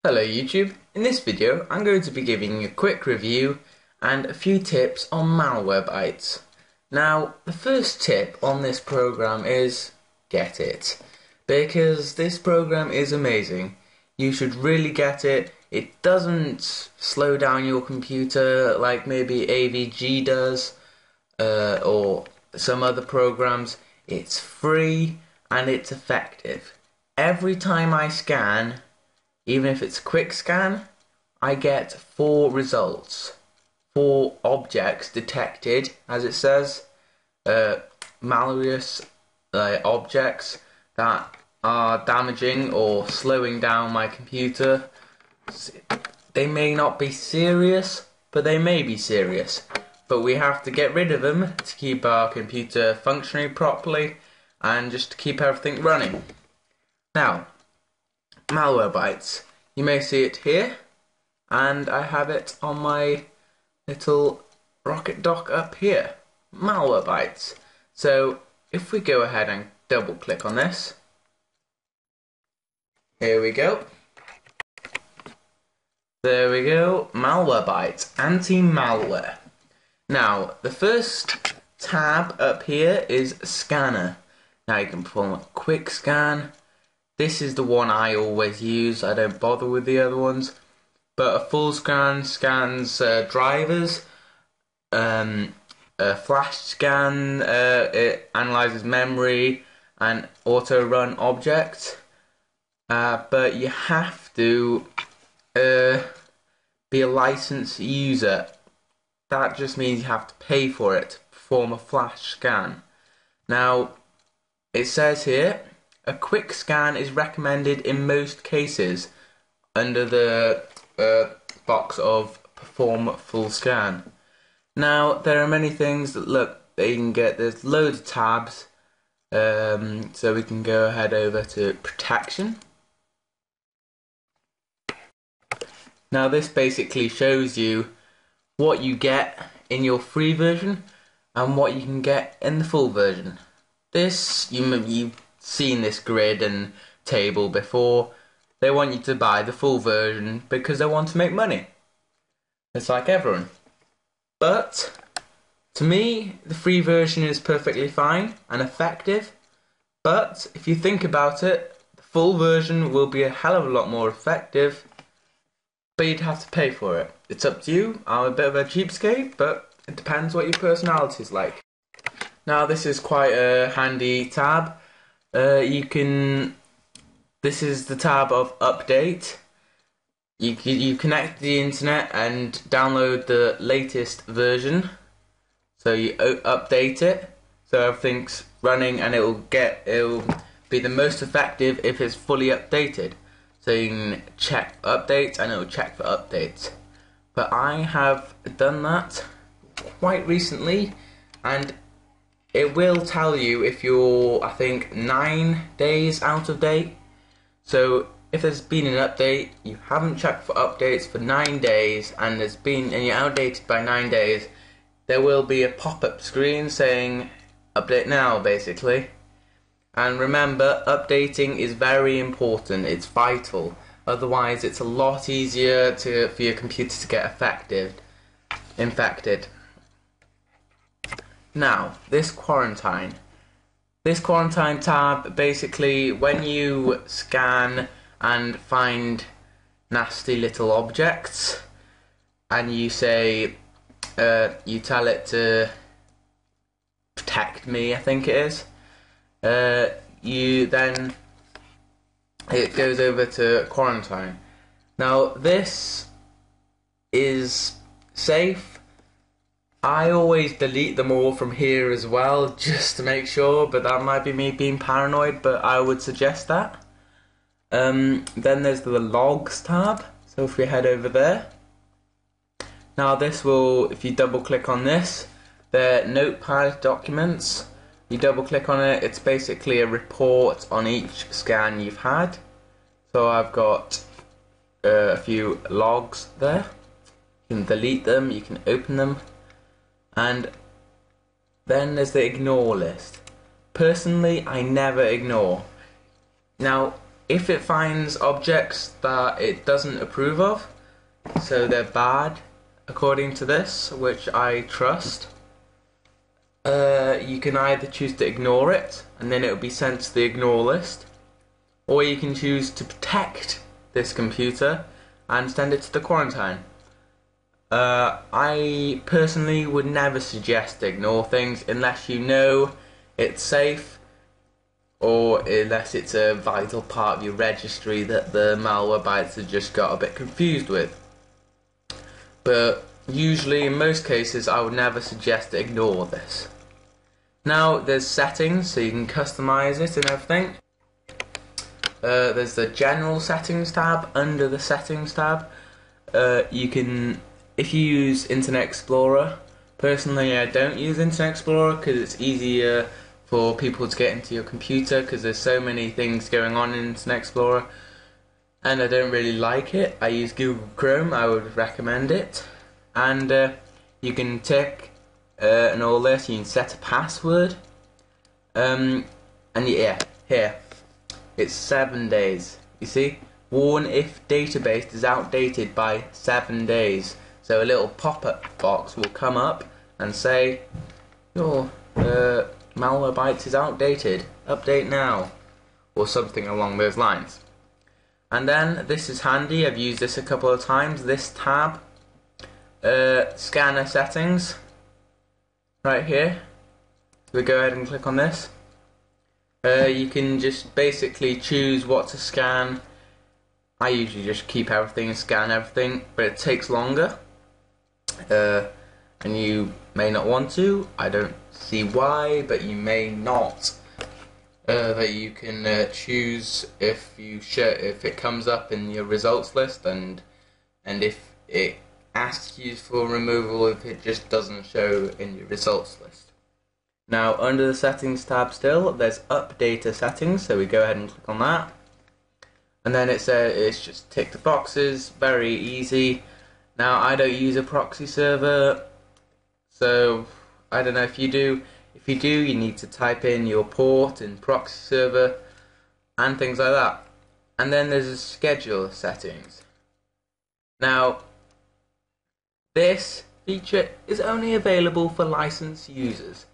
Hello YouTube, in this video I'm going to be giving you a quick review and a few tips on Malwarebytes. Now the first tip on this program is get it, because this program is amazing. You should really get it. It doesn't slow down your computer like maybe AVG does or some other programs. It's free and it's effective. Every time I scan, even if it's a quick scan, I get 4 results. 4 objects detected, as it says. Malicious objects that are damaging or slowing down my computer. They may not be serious, but they may be serious. But we have to get rid of them to keep our computer functioning properly and just to keep everything running. Now, Malwarebytes. You may see it here, and I have it on my little rocket dock up here. Malwarebytes. So if we go ahead and double click on this, here we go. There we go. Malwarebytes, anti-malware. Now the first tab up here is scanner. Now you can perform a quick scan. This is the one I always use. I don't bother with the other ones. But a full scan scans drivers. A flash scan, it analyzes memory and auto-run objects. But you have to be a licensed user. That just means you have to pay for it to perform a flash scan. Now, it says here, a quick scan is recommended in most cases under the box of perform full scan. Now there are many things that you can get. There's loads of tabs, so we can go ahead over to protection. Now this basically shows you what you get in your free version and what you can get in the full version. This you've seen this grid and table before. They want you to buy the full version because they want to make money. It's like everyone. But to me, the free version is perfectly fine and effective. But if you think about it, the full version will be a hell of a lot more effective, but you'd have to pay for it. It's up to you. I'm a bit of a cheapskate, but it depends what your personality is like. Now this is quite a handy tab. This is the tab of update. You connect to the internet and download the latest version. So you update it, so everything's running, and it'll be the most effective if it's fully updated. So you can check updates and it'll check for updates. But I have done that quite recently, and it will tell you if you're, I think, 9 days out of date. So if there's been an update, you haven't checked for updates for 9 days, and you're outdated by 9 days, there will be a pop-up screen saying update now, basically. And remember, updating is very important. It's vital. Otherwise, it's a lot easier for your computer to get infected. Now, this quarantine tab, basically when you scan and find nasty little objects and you say, you tell it to protect me, I think it is, it goes over to quarantine. Now this is safe. I always delete them all from here as well, just to make sure, but that might be me being paranoid, but I would suggest that. Then there's the logs tab, so if we head over there. Now this will, if you double click on this, they're notepad documents. You double click on it, it's basically a report on each scan you've had. So I've got a few logs there. You can delete them, you can open them. And then there's the ignore list. Personally, I never ignore. Now, if it finds objects that it doesn't approve of, so they're bad according to this, which I trust, you can either choose to ignore it and then it will be sent to the ignore list, or you can choose to protect this computer and send it to the quarantine. I personally would never suggest to ignore things unless you know it's safe, or unless it's a vital part of your registry that the Malwarebytes have just got a bit confused with. But usually, in most cases, I would never suggest to ignore this. Now, there's settings, so you can customize it and everything. There's the general settings tab. Under the settings tab, you can, if you use Internet Explorer, personally I don't use Internet Explorer because it's easier for people to get into your computer because there's so many things going on in Internet Explorer and I don't really like it. I use Google Chrome. I would recommend it. And you can tick and all this, you can set a password, and yeah, here it's 7 days. You see, warn if database is outdated by 7 days. So a little pop-up box will come up and say your Malwarebytes is outdated, update now, or something along those lines. And then this is handy, I've used this a couple of times, this tab, scanner settings, right here. So we go ahead and click on this. You can just basically choose what to scan. I usually just keep everything and scan everything, but it takes longer, and you may not want to. I don't see why, but you may not. That you can choose if it comes up in your results list, and if it asks you for removal if it just doesn't show in your results list. Now under the settings tab still, there's updater settings, so we go ahead and click on that. And then it's just tick the boxes, very easy. Now I don't use a proxy server, so I don't know if you do. If you do, you need to type in your port in proxy server and things like that. And then there's a schedule settings. Now this feature is only available for licensed users.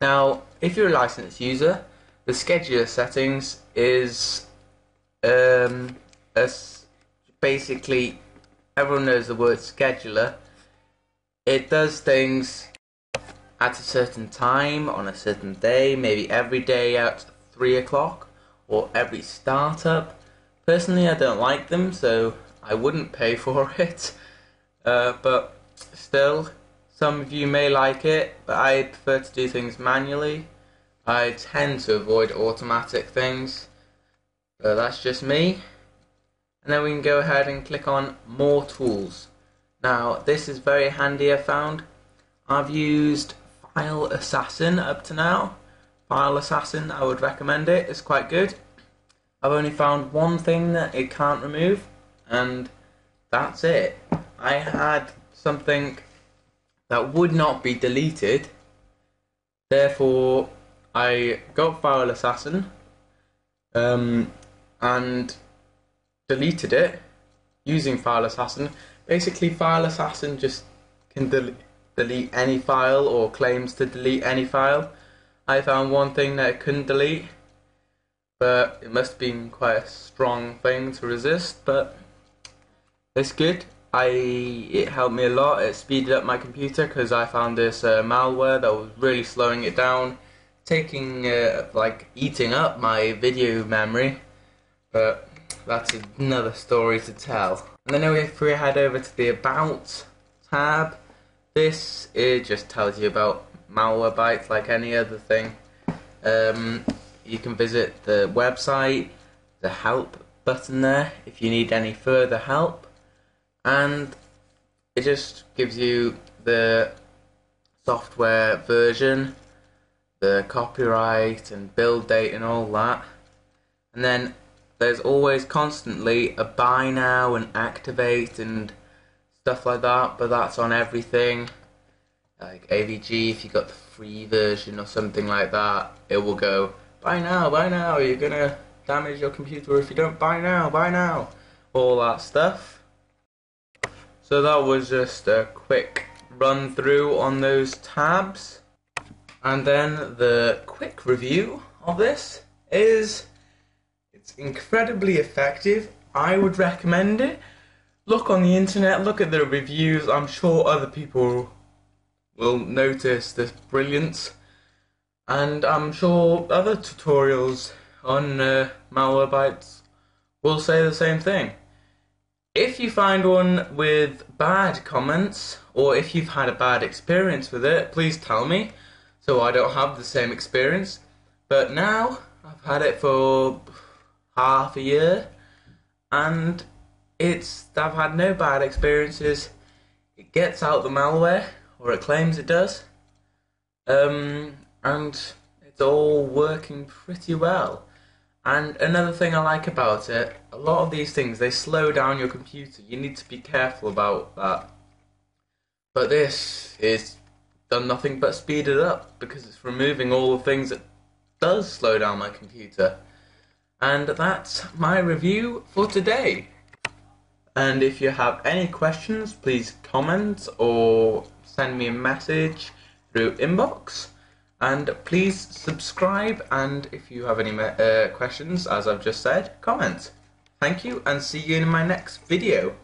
Now if you're a licensed user, the scheduler settings is basically, everyone knows the word scheduler. It does things at a certain time, on a certain day, maybe every day at 3 o'clock, or every startup. Personally, I don't like them, so I wouldn't pay for it. But still, some of you may like it, but I prefer to do things manually. I tend to avoid automatic things, but that's just me. And then we can go ahead and click on more tools. Now, this is very handy, I found. I've used File Assassin up to now. File Assassin, I would recommend it, it's quite good. I've only found one thing that it can't remove, and that's it. I had something that would not be deleted, therefore I got File Assassin and deleted it using File Assassin. Basically, File Assassin just can delete any file, or claims to delete any file. I found one thing that it couldn't delete, but it must have been quite a strong thing to resist, but it's good. It helped me a lot. It speeded up my computer because I found this malware that was really slowing it down, taking like eating up my video memory, but that's another story to tell. And then if we head over to the About tab, it just tells you about Malwarebytes like any other thing. You can visit the website, the help button there if you need any further help, and it just gives you the software version, the copyright and build date and all that. And then there's always constantly a buy now and activate and stuff like that, but that's on everything. Like AVG, if you got the free version or something like that, it will go buy now, you're gonna damage your computer if you don't buy now, all that stuff. So that was just a quick run through on those tabs. And then the quick review of this is it's incredibly effective. I would recommend it. Look on the internet, look at the reviews. I'm sure other people will notice this brilliance. And I'm sure other tutorials on Malwarebytes will say the same thing. If you find one with bad comments, or if you've had a bad experience with it, please tell me, so I don't have the same experience. But now, I've had it for half a year, and I've had no bad experiences. It gets out the malware, or it claims it does, and it's all working pretty well. And another thing I like about it, a lot of these things, they slow down your computer. You need to be careful about that. But this is done nothing but speed it up, because it's removing all the things that does slow down my computer. And that's my review for today. And if you have any questions, please comment or send me a message through inbox. And please subscribe, and if you have any questions, as I've just said, comment. Thank you, and see you in my next video.